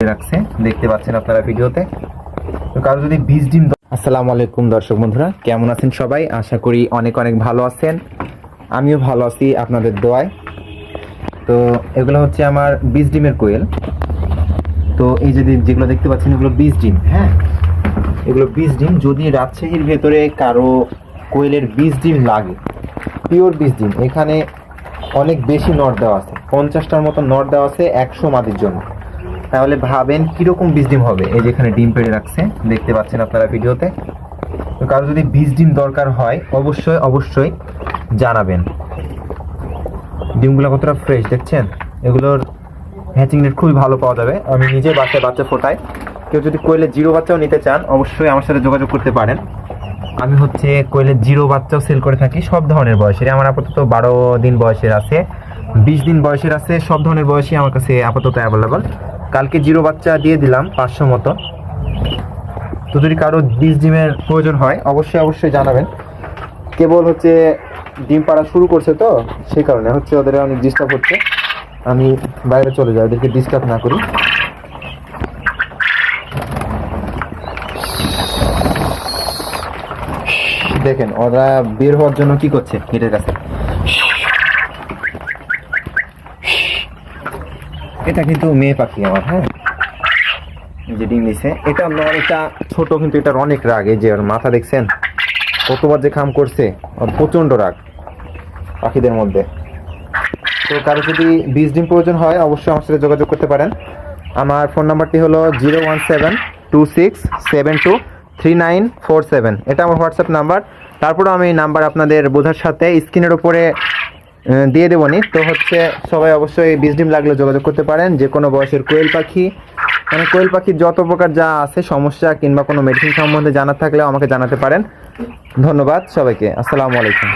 রাখছে, দেখতে পাচ্ছেন আপনারা ভিডিওতে। তো কারো যদি 20 ডিম। আসসালামু আলাইকুম দর্শক বন্ধুরা, কেমন আছেন সবাই? আশা করি অনেক অনেক ভালো আছেন। আমিও ভালো আছি আপনাদের দোয়ায়। তো এগুলো হচ্ছে আমার 20 ডিমের কোয়েল। তো এই যে যেগুলো দেখতে পাচ্ছেন এগুলো 20 ডিম। হ্যাঁ, এগুলো 20 ডিম। যদি রাজশাহীর ভেতরে কারো কোয়েলের 20 ডিম লাগে, পিওর 20 ডিম, এখানে অনেক বেশি নট দেওয়া আছে, 50টার মতো নট দেওয়া আছে 100 মাদির জন্য। তাহলে ভাবেন কিরকম 20 ডিম হবে। এই যে এখানে ডিম পেড়ে রাখছে, দেখতে পাচ্ছেন আপনারা ভিডিওতে। তো কারো যদি 20 ডিম দরকার হয় অবশ্যই অবশ্যই জানাবেন। ডিমগুলো কতটা ফ্রেশ দেখছেন। এগুলোর হ্যাচিং রেট খুবই ভালো পাওয়া যাবে। আমি নিজে বাচ্চা ফোটাই। কেউ যদি কোয়েলের জিরো বাচ্চাও নিতে চান অবশ্যই আমার সাথে যোগাযোগ করতে পারেন। আমি হচ্ছে কোয়েলের জিরো বাচ্চাও সেল করে থাকি, সব ধরনের বয়সের। আমার আপাতত 12 দিন বয়সের আছে, 20 দিন বয়সের আছে, সব ধরনের বয়সই আমার কাছে আপাতত অ্যাভেলেবল। কালকে জিরো বাচ্চা দিয়ে দিলাম 500 মতো। তো যদি কারো 20 ডিমের প্রয়োজন হয় অবশ্যই অবশ্যই জানাবেন। কেবল হচ্ছে ডিম পাড়া শুরু করছে, তো সেই কারণে হচ্ছে ওদের অনেক ডিস্টার্ব হচ্ছে। আমি বাইরে চলে যাই, ওদেরকে ডিস্টার্ব না করি। দেখেন ওরা বের হওয়ার জন্য কি করছে গেটের কাছে। এটা কিন্তু মেয়ে পাখি আমার। হ্যাঁ, যে ডিম নিছে এটা অনেকটা ছোট, কিন্তু এটার অনেক রাগ। এই যে ওর মাথা দেখছেন, কতবার যে খাম করছে, ওর প্রচন্ড রাগ পাখিদের মধ্যে। তো কারো যদি 20 ডিম প্রয়োজন হয় অবশ্যই আমার সাথে যোগাযোগ করতে পারেন। আমার ফোন নাম্বারটি হলো 01726723947। এটা আমার হোয়াটসঅ্যাপ নাম্বার। তারপরে আমি নাম্বার আপনাদের বোঝার সাথে স্ক্রিনের উপরে দিয়ে দেবনি। তো হচ্ছে সবাই অবশ্যই 20 ডিম লাগলে যোগাযোগ করতে পারেন। যে কোনো বয়সের কোয়েল পাখি, মানে কোয়েল পাখির যত প্রকার যা আছে সমস্যা কিংবা কোনো মেডিসিন সম্বন্ধে জানার থাকলেও আমাকে জানাতে পারেন। ধন্যবাদ সবাইকে। আসসালামু আলাইকুম।